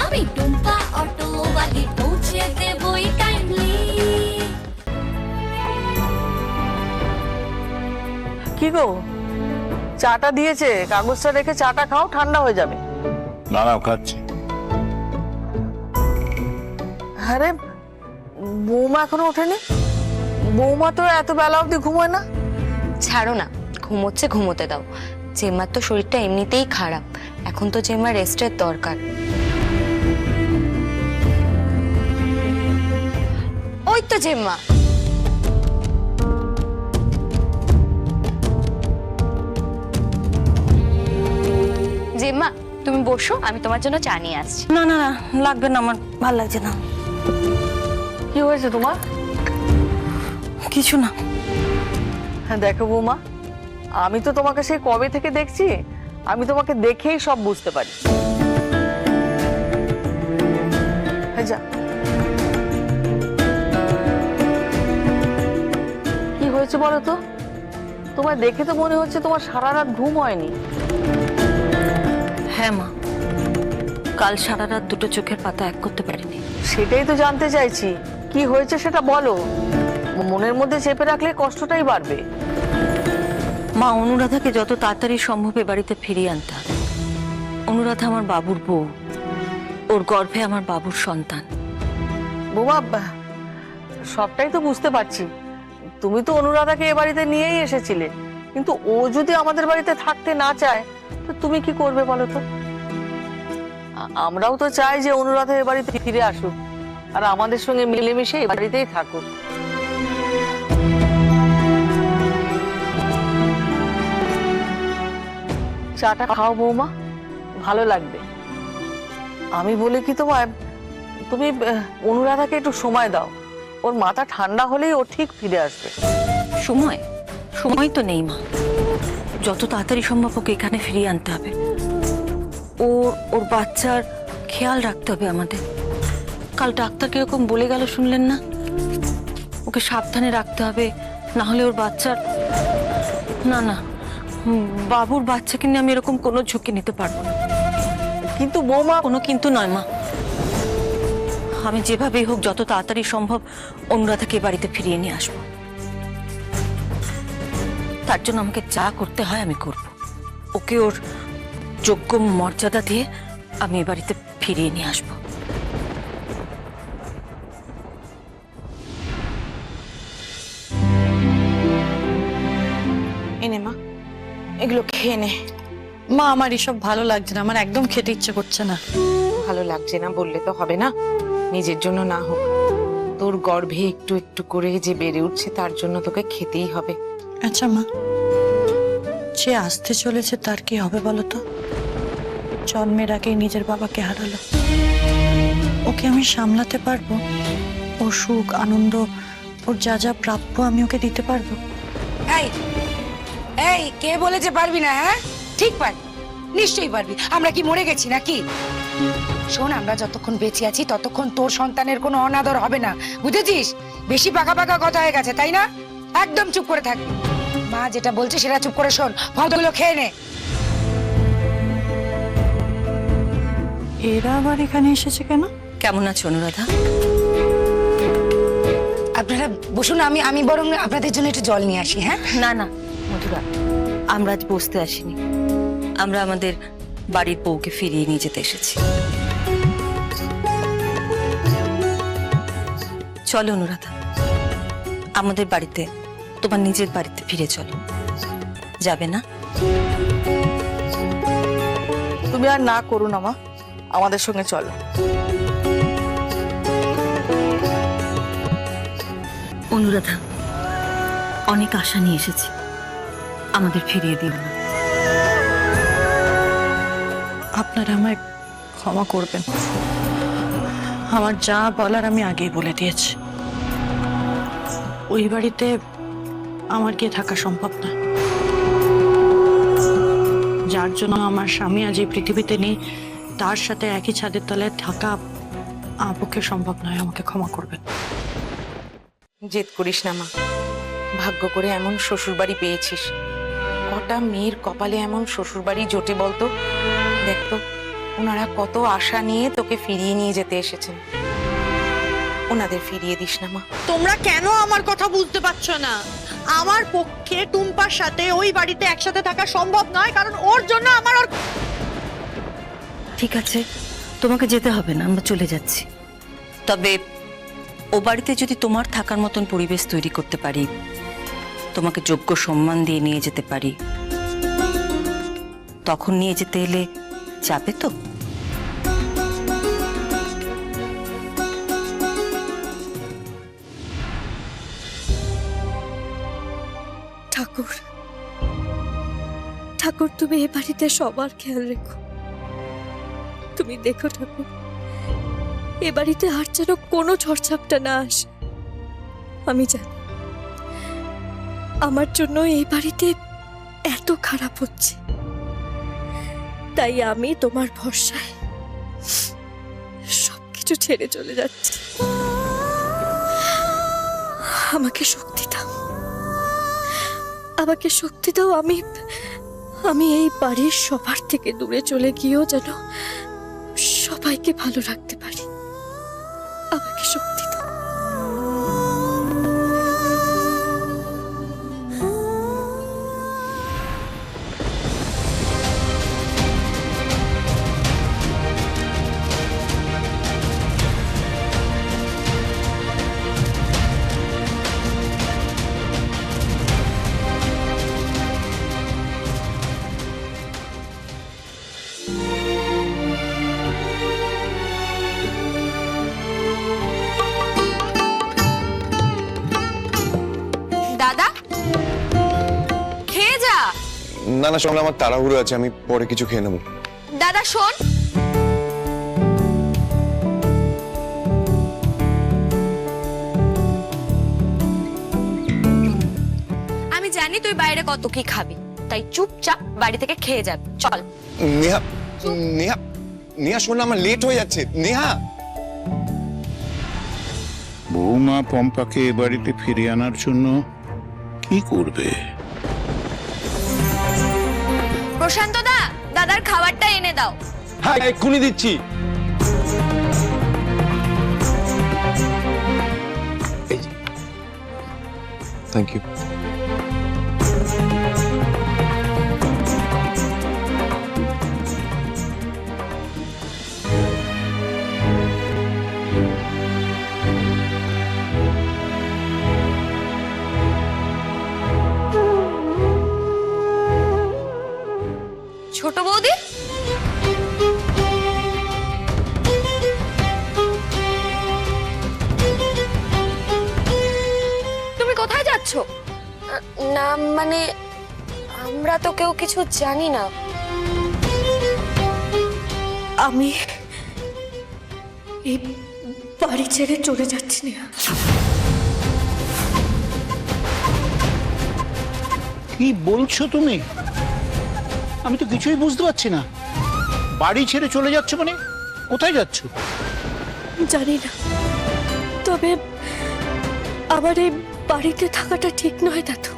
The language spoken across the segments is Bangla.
আমি টুম্পা অটোওয়ালি পৌঁছে দেবই টাইমলি। কি গো, চাটা দিয়েছে, কাগজটা রেখে চাটা খাও, ঠান্ডা হয়ে যাবে। না না, খাচ্ছি। আরে বৌমা এখনো ওঠেনি? বৌমা তো এত বেলা অবধি ঘুমোয় না। ছাড়ো না, ঘুমোচ্ছে ঘুমোতে দাও। জেম্মার তো শরীরটা এমনিতেই খারাপ, এখন তো জেম্মার রেস্টের দরকার। ওই তো জেম্মা। জেম্মা তুমি বসো, আমি তোমার জন্য চা নিয়ে আসছি। না না না, লাগবে না, আমার ভালো লাগছে না। কি হয়েছে তোমার? কিছু না। হ্যাঁ দেখো বৌমা, আমি তো তোমাকে সেই কবে থেকে দেখছি, আমি তোমাকে দেখেই সব বুঝতে পারি। হ্যাঁ যা, কি হয়েছে বলো তো? তোমার দেখে তো মনে হচ্ছে তোমার সারা রাত ঘুম হয়নি। হ্যাঁ মা, কাল সারা রাত দুটো চোখের পাতা এক করতে পারিনি। সেটাই তো জানতে চাইছি, কি হয়েছে সেটা বলো। মনের মধ্যে চেপে রাখলে কষ্টটাই বাড়বে। মা, অনুরাধাকে যত তাড়াতাড়ি সম্ভব এ বাড়িতে ফিরিয়ে আনতে হবে। অনুরাধা আমার বাবুর বউ, ওর গর্ভে আমার বাবুর সন্তান। বৌমা, সবটাই তো বুঝতে পারছি, তুমি তো অনুরাধাকে এ বাড়িতে নিয়েই এসেছিলে, কিন্তু ও যদি আমাদের বাড়িতে থাকতে না চায় তো তুমি কি করবে বলো তো? আমরাও তো চাই যে অনুরাধা এ বাড়িতে ফিরে আসুক আর আমাদের সঙ্গে মিলেমিশে এ বাড়িতেই থাকুক। চাটা খাও বৌমা, ভালো লাগবে। আমি বলে কি তোমায়, তুমি অনুরাধাকে একটু সময় দাও, ওর মাথা ঠান্ডা হলেই ও ঠিক ফিরে আসবে। সময় সময় তো নেই মা, যত তাড়াতাড়ি সম্ভব ওকে এখানে ফিরিয়ে আনতে হবে। ওর বাচ্চার খেয়াল রাখতে হবে আমাদের। কাল ডাক্তার কিরকম বলে গেল শুনলেন না? ওকে সাবধানে রাখতে হবে, না হলে ওর বাচ্চার... না না, বাবুর বাচ্চাকে নিয়ে আমি এরকম কোনো ঝুঁকি নিতে পারবো না। কিন্তু বৌমা... কোনো কিন্তু নয় মা, আমি যেভাবেই হোক যত তাড়াতাড়ি সম্ভব অনুরাধাকে বাড়িতে ফিরিয়ে নিয়ে আসবো। তার জন্য আমাকে যা করতে হয় আমি করব। ওকে ওর যোগ্য মর্যাদা দিয়ে আমি এ বাড়িতে ফিরিয়ে নিয়ে আসবো। এনে মা, এগুলো খেয়ে নে। মা, আমার এসব ভালো লাগছে না, আমার একদম খেতে ইচ্ছে করছে না। ভালো লাগছে না বললে তো হবে না, নিজের জন্য না হোক, তোর গর্ভে একটু একটু করে যে বেড়ে উঠছে তার জন্য তোকে খেতেই হবে। আচ্ছা মা, যে আসতে চলেছে তার কি হবে বলো তো? জন্মের আগেই নিজের বাবাকে হারালো, ওকে আমি সামলাতে পারবো? ওর সুখ আনন্দ, ওর যা যা প্রাপ্য আমি ওকে দিতে পারবো? এই এই কে বলেছে পারবি না? হ্যাঁ, ঠিক পারবি, নিশ্চয়ই পারবি। আমরা কি মরে গেছি নাকি? শোন, আমরা যতক্ষণ বেঁচে আছি ততক্ষণ তোর সন্তানের কোনো অনাদর হবে না, বুঝেছিস? বেশি পাকা পাকা কথা হয়ে গেছে, তাই না? একদম চুপ করে থাকবি। মা যেটা বলছে সেটা চুপ করে শোন, ফলগুলো খেয়ে নে। এরা আবার এখানে এসেছে কেন? কেমন আছো অনুরাধা? আপনারা বসুন, আমি বরং আপনাদের জন্য একটু জল নিয়ে আসি। হ্যাঁ না না মধুরা, আমরা আজ বসতে আসিনি, আমরা আমাদের বাড়ির বউকে ফিরিয়ে নিয়ে যেতে এসেছি। চলো অনুরাধা, আমাদের বাড়িতে, তোমার নিজের বাড়িতে ফিরে চলো। যাবে না? তুমি আর না করো না মা, আমাদের সঙ্গে চলো। অনুরাধা, অনেক আশা নিয়ে এসেছি, আমাদের ফিরিয়ে দিও না। আপনারা আমায় ক্ষমা করবেন, আমার যা বলার আমি আগেই বলে দিয়েছি। ওই বাড়িতে আমার গিয়ে থাকা সম্ভব না। যার জন্য আমার স্বামী আজ এই পৃথিবীতে নেই, তার সাথে একই ছাদের তলায় থাকা আমার পক্ষে সম্ভব নয়। আমাকে ক্ষমা করবেন। জেদ করিস না মা, ভাগ্য করে এমন শ্বশুর বাড়ি পেয়েছিস। কটা মেয়ের কপালে এমন শ্বশুর বাড়ি জোটে বলতো? দেখতো ওনারা কত আশা নিয়ে তোকে ফিরিয়ে নিয়ে যেতে এসেছেন, ওনাদের ফিরিয়ে দিস না মা। তোমরা কেন আমার কথা বুঝতে পারছো না? আমার পক্ষে টুম্পার সাথে ওই বাড়িতে একসাথে থাকা সম্ভব নয়, কারণ ওর জন্য আমার ওর ঠিক আছে, তোমাকে যেতে হবে না, আমরা চলে যাচ্ছি। তবে ও বাড়িতে যদি তোমার থাকার মতন পরিবেশ তৈরি করতে পারি, তোমাকে যোগ্য সম্মান দিয়ে নিয়ে যেতে পারি, তখন নিয়ে যেতে এলে যাবে তো? ঠাকুর, ঠাকুর তুমি এ বাড়িতে সবার খেয়াল রেখো। তুমি দেখো ঠাকুর, এ বাড়িতে আর যেন কোনো ঝড়ঝাপটা না আসে। আমি জানি আমার জন্য এই বাড়িতে এত খারাপ হচ্ছে, তাই আমি তোমার ভরসায় সবকিছু ছেড়ে চলে যাচ্ছি। আমাকে শক্তি দাও, আমাকে শক্তি দাও। আমি এই বাড়ির সবার থেকে দূরে চলে গিয়েও যেন সবাইকে ভালো রাখতে পারি। আমাকে শক্তি দাও। দাদা খেয়ে যা। না না শোন, আমার তাড়াহুড়ো আছে, আমি পরে কিছু খেয়ে নেবো। দাদা শোন, আমি জানি তুই বাইরে কত কি খাবি, তাই চুপচাপ বাড়ি থেকে খেয়ে যাবি। চল। নেহা, নেহা, নেহা শোন না, আমার লেট হয়ে যাচ্ছে। নেহা, বৌমা পম্পাকে এ বাড়িতে ফিরিয়ে আনার জন্য কি করবে? প্রশান্ত দা, দাদার খাবারটা এনে দাও। হ্যাঁ এক্ষুনি দিচ্ছি। Thank you. ছোট বৌদি, তুমি কোথায় যাচ্ছ? না মানে আমরা তো কেউ কিছু জানি না। আমি এই বাড়ি ছেড়ে চলে যাচ্ছি না। কি বলছো তুমি? আমি তো কিছুই বুঝতে পারছি না। বাড়ি ছেড়ে চলে যাচ্ছ মানে কোথায় যাচ্ছ? জানি না, তবে আমার এই বাড়িতে থাকাটা ঠিক নয় দাদু।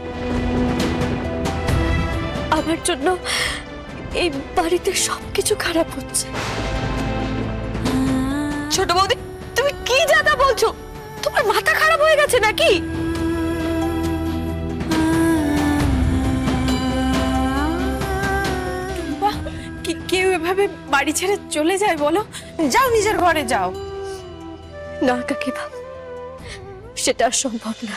আমার জন্য এই বাড়িতে সবকিছু খারাপ হচ্ছে। ছোট বৌদি, তুমি কি যাতা বলছো? তোমার মাথা খারাপ হয়ে গেছে নাকি? কেউ এভাবে বাড়ি ছেড়ে চলে যায় বলো? যাও নিজের ঘরে যাও। না কাকিমা, সেটা আর সম্ভব না।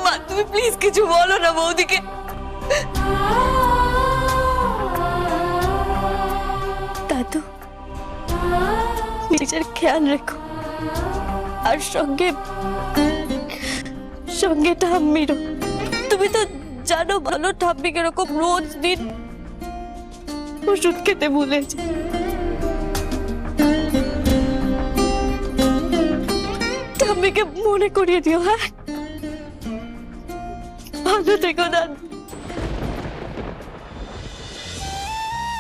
মা তুমি প্লিজ কিছু বলো না বৌদিকে। দাদু, নিজের খেয়াল রেখো, আর সঙ্গে ঠাম্মিরও। তুমি তো জানো ভালো, ঠাম্মি কিরকম রোজ দিন ওষুধ খেতে ভুলেছে। ঠাম্মিকে মনে করিয়ে দিও। হ্যাঁ, ভালো থেকো দাদু।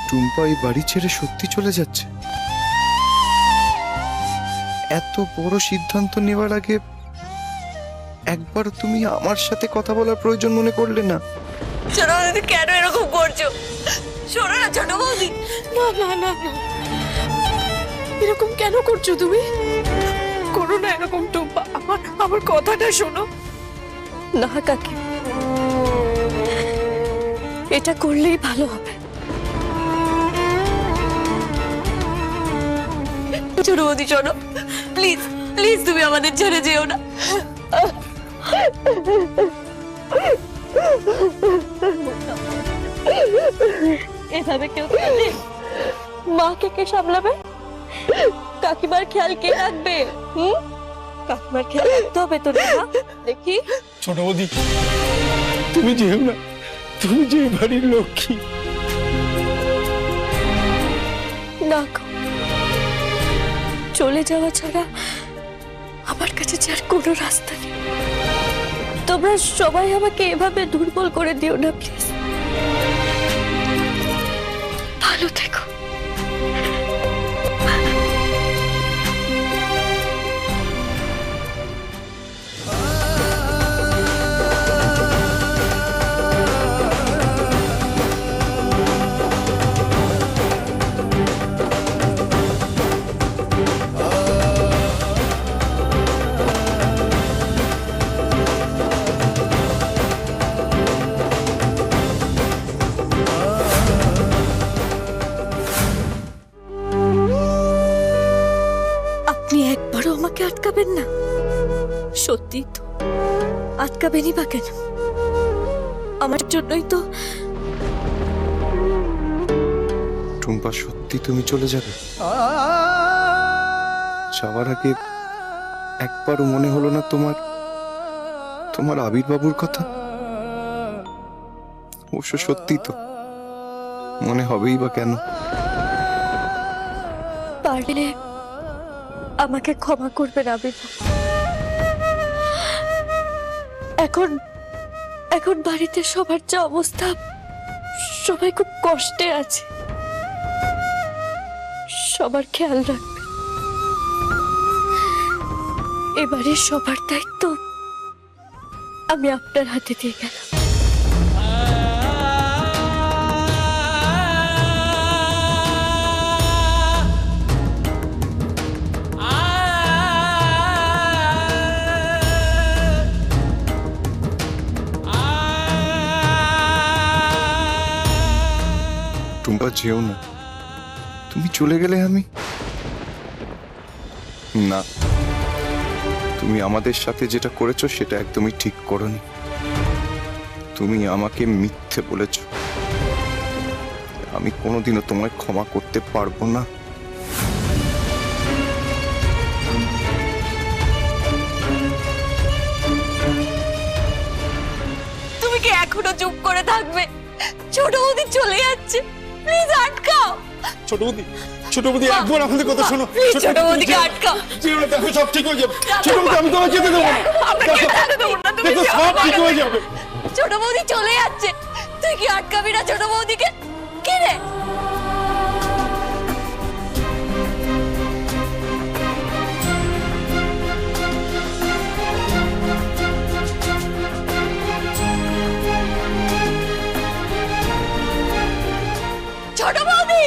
টুম্পা এই বাড়ি ছেড়ে সত্যি চলে যাচ্ছে? এত বড় সিদ্ধান্ত নেওয়ার আগে একবার তুমি আমার সাথে কথা বলার প্রয়োজন মনে করলে না? ছোট বৌদি কেন এরকম করছো? শোনো না ছোট বৌদি, না না না না, এরকম কেন করছো তুমি? করো না এরকম টুম্পা, আমার কথাটা শোনো। না কাকি, এটা করলেই ভালো হবে। ছোট বৌদি শোনো, প্লিজ প্লিজ তুমি আমাদের ছেড়ে যেও না। এভাবে কেউ কাঁদে? মাকে কে সামলাবে? কাকিমার খেয়াল কে রাখবে? কাকিমার খেয়াল রাখতে হবে তো না? দেখি ছোট বৌদি, তুমি যেও না, তুমি যে বাড়ির লক্ষ্মী। না গো, চলে যাওয়া ছাড়া আমার কাছে যার কোনো রাস্তা নেই। তোমরা সবাই আমাকে এভাবে দুর্বল করে দিও না প্লিজ। ভালো থেকো। আপনি একবারও আমাকে আটকাবেন না? সত্যি তো আটকাবেনই বা কেন? আমার জন্যই তো। টুম্পা, সত্যি তুমি চলে যাবে? যাওয়ার আগে একবারও মনে হলো না তোমার আবির বাবুর কথা? অবশ্য সত্যি তো, মনে হবেই বা কেন? পারলে আমাকে ক্ষমা করবেন আবির। এখন বাড়িতে সবার যা অবস্থা, সবাই খুব কষ্টে আছে। সবার খেয়াল রাখবেন। এবারে সবার দায়িত্ব আমি আপনার হাতে দিয়ে গেলাম। টুম্পা, যেও না। তুমি চলে গেলে আমি না, তুমি আমাদের সাথে যেটা করেছো সেটা একদমই ঠিক করোনি। তুমি আমাকে মিথ্যে বলেছো। আমি কোনোদিনও তোমায় ক্ষমা করতে পারবো না। তুমি কি এখনো চুপ করে থাকবে? ছোট বৌদি চলে যাচ্ছে, প্লিজ আটকাও। ছোট বৌদি একবার আমাদের কথা শোনো। ছোট বৌদিকে আটকাও। দেখো সব ঠিক হয়ে যাবে। ছোট বৌদি, আমি তোমায় যেতে দেবো না। দেখো সব ঠিক হয়ে যাবে। ছোট বৌদি চলে যাচ্ছে, তুই কি আটকাবি না ছোট বৌদিকে? কি রে? ছোট বৌদি,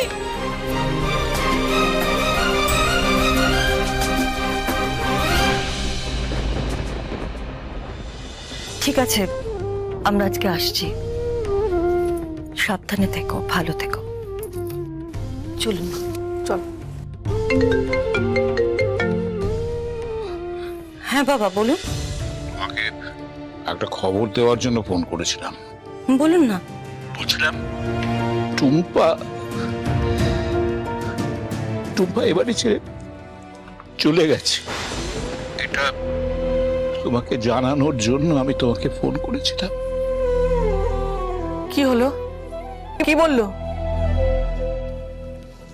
ঠিক আছে, আমরা আজকে আসছি। সাবধানে থেকো, ভালো থেকো। চলুন। চল। হ্যাঁ বাবা, বলুন। তোমাকে একটা খবর দেওয়ার জন্য ফোন করেছিলাম। বলুন না। বলছিলাম টুম্পা এবারে ছেড়ে চলে গেছে। এটা তোমাকে জানানোর জন্য আমি তোমাকে ফোন করেছিলাম। কি হলো? কি বললো?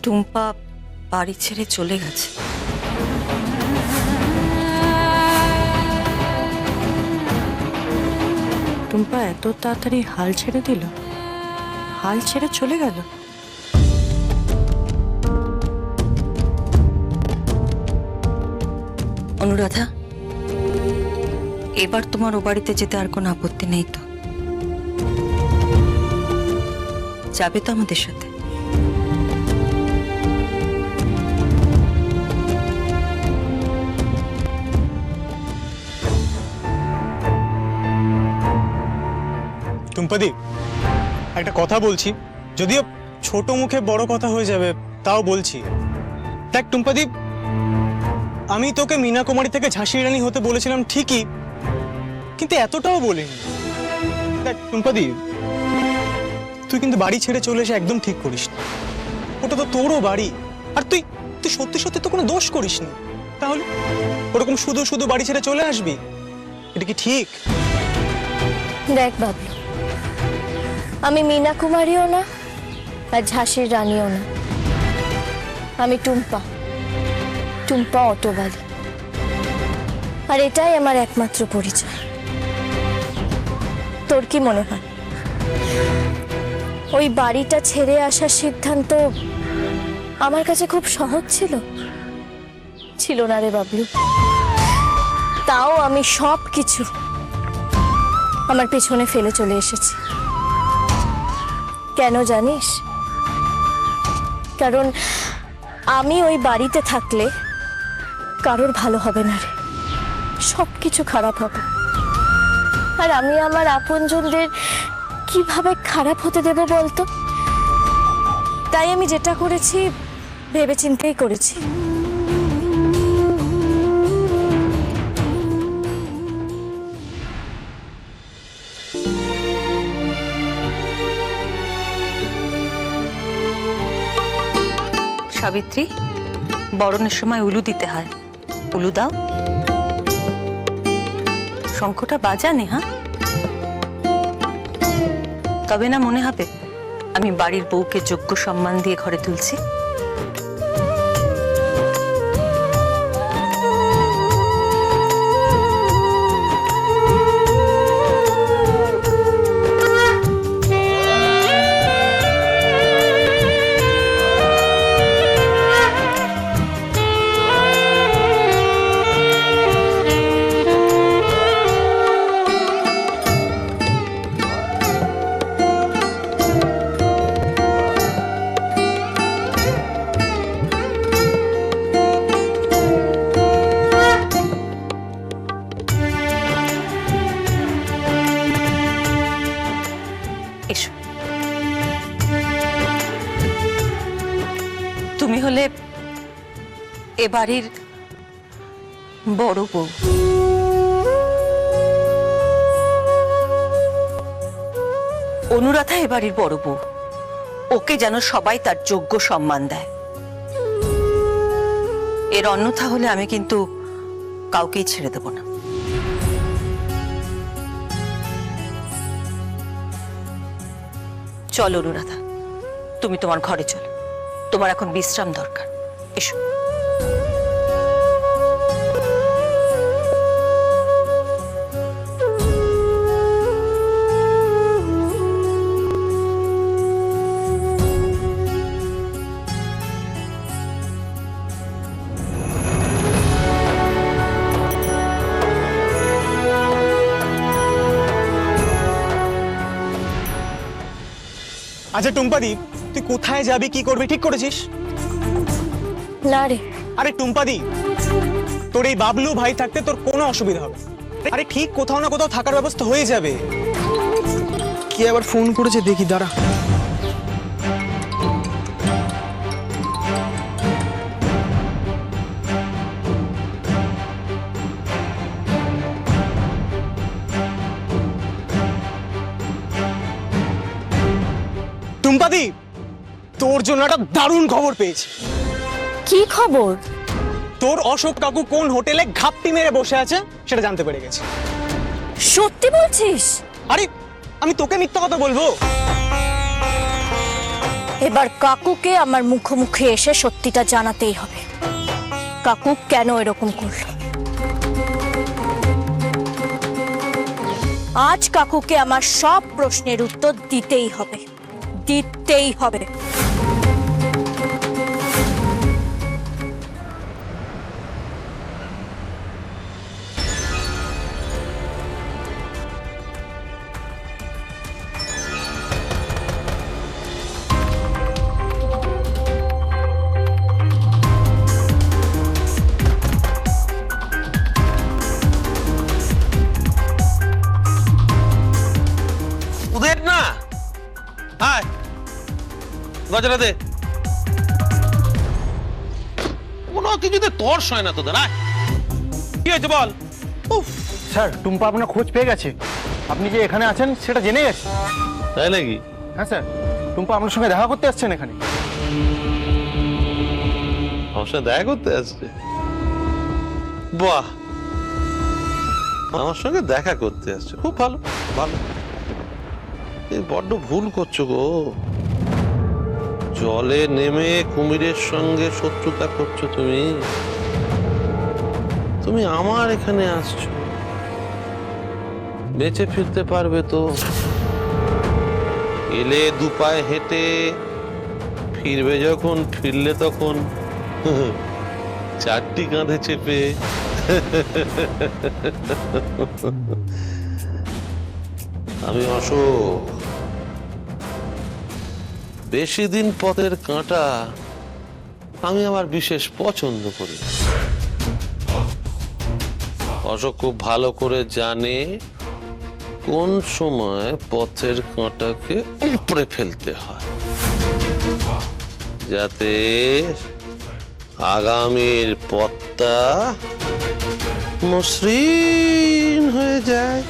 টুম্পা বাড়ি ছেড়ে চলে গেছে। টুম্পা এত তাড়াতাড়ি হাল ছেড়ে দিল? হাল ছেড়ে চলে গেল? অনুরাধা, এবার তোমার ও বাড়িতে যেতে আর কোনো আপত্তি নেই তো? যাবে তো আমাদের সাথে? টুম্পাদি, একটা কথা বলছি, যদিও ছোট মুখে বড় কথা হয়ে যাবে, তাও বলছি। দেখ টুম্পাদি, আমি তোকে মীনা কুমারী থেকে ঝাঁসির রানী হতে বলেছিলাম ঠিকই, কিন্তু এতটাও বলিনি। দেখ টুম্পাদি, তুই কিন্তু বাড়ি ছেড়ে চলে এসে একদম ঠিক করিস না। ওটা তো তোরও বাড়ি, আর তুই তুই সত্যি সত্যি তো কোনো দোষ করিসনি, তাহলে ওরকম শুধু শুধু বাড়ি ছেড়ে চলে আসবি? এটা কি ঠিক? দেখ বাবলু, আমি মীনা কুমারীও না আর ঝাঁসির রানীও না, আমি টুম্পা, টুম্পা অটোবালি। আর এটাই আমার একমাত্র পরিচয়। তোর কি মনে হয় ওই বাড়িটা ছেড়ে আসার সিদ্ধান্ত আমার কাছে খুব সহজ ছিল? ছিল না রে বাবলু। তাও আমি সব কিছু আমার পেছনে ফেলে চলে এসেছি। কেন জানিস? কারণ আমি ওই বাড়িতে থাকলে কারোর ভালো হবে না রে, সব কিছু খারাপ হবে। আর আমি আমার আপনজনদের কিভাবে খারাপ হতে দেব বলতো? তাই আমি যেটা করেছি ভেবেচিন্তেই করেছি। সাবিত্রী, বরণের সময় উলু দিতে হয়, উলু দাও। শঙ্খটা বাজানে, হ্যাঁ? তবে না মনে হবে আমি বাড়ির বউকে যোগ্য সম্মান দিয়ে ঘরে তুলছি। এসো। তুমি হলে এ বাড়ির বড় বউ। অনুরাধা এ বাড়ির বড় বউ, ওকে যেন সবাই তার যোগ্য সম্মান দেয়। এর অন্যথা হলে আমি কিন্তু কাউকেই ছেড়ে দেব না। চলো অনুরাধা, তুমি তোমার ঘরে চলো, তোমার এখন বিশ্রাম দরকার। এসো। আচ্ছা টুম্পাদি, তুই কোথায় যাবি, কি করবি ঠিক করেছিস? না রে। আরে টুম্পাদি, তোর এই বাবলু ভাই থাকতে তোর কোনো অসুবিধা হবে না। আরে ঠিক কোথাও না কোথাও থাকার ব্যবস্থা হয়ে যাবে। কি আবার ফোন করেছে দেখি, দাঁড়া। টুম্পাদি, তোর জন্য একটা দারুণ খবর পেয়েছি। কি খবর? তোর অশোক কাকু কোন হোটেলে ঘাপটি মেরে বসে আছে সেটা জানতে পেরে গেছি। সত্যি বলছিস? আরে আমি তোকে মিথ্যা কথা বলবো? এবার কাকুকে আমার মুখোমুখি এসে সত্যিটা জানাতেই হবে। কাকু কেন এরকম করলো? আজ কাকুকে আমার সব প্রশ্নের উত্তর দিতেই হবে, দিতেই হবে। লেট না। আয় গজরা দে। কোনো কিছুতে তর্স হয় না তোদের। আয় কি হয়েছে বল। স্যার টুম্পা আপনার খোঁজ পেয়ে গেছে, আপনি যে এখানে আছেন সেটা জেনে গেছে। তাই নাকি? হ্যাঁ স্যার, টুম্পা আপনার সঙ্গে দেখা করতে আসছেন এখানে। আমার সাথে দেখা করতে আসছে? বাহ, আমার সঙ্গে দেখা করতে আসছে, খুব ভালো ভালো। এই বড্ড ভুল করছো গো, জলে নেমে কুমিরের সঙ্গে শত্রুতা করছো তুমি। তুমি আমার এখানে আসছো, বেঁচে ফিরতে পারবে তো? এলে দু পায়ে হেঁটে, ফিরবে যখন, ফিরলে তখন চারটি কাঁধে চেপে। আমি অশোক, বেশি দিন পথের কাঁটা আমি আমার বিশেষ পছন্দ করি। অশোক খুব ভালো করে জানে কোন সময় পথের কাঁটাকে উপড়ে ফেলতে হয়, যাতে আগামীর পথটা মসৃণ হয়ে যায়।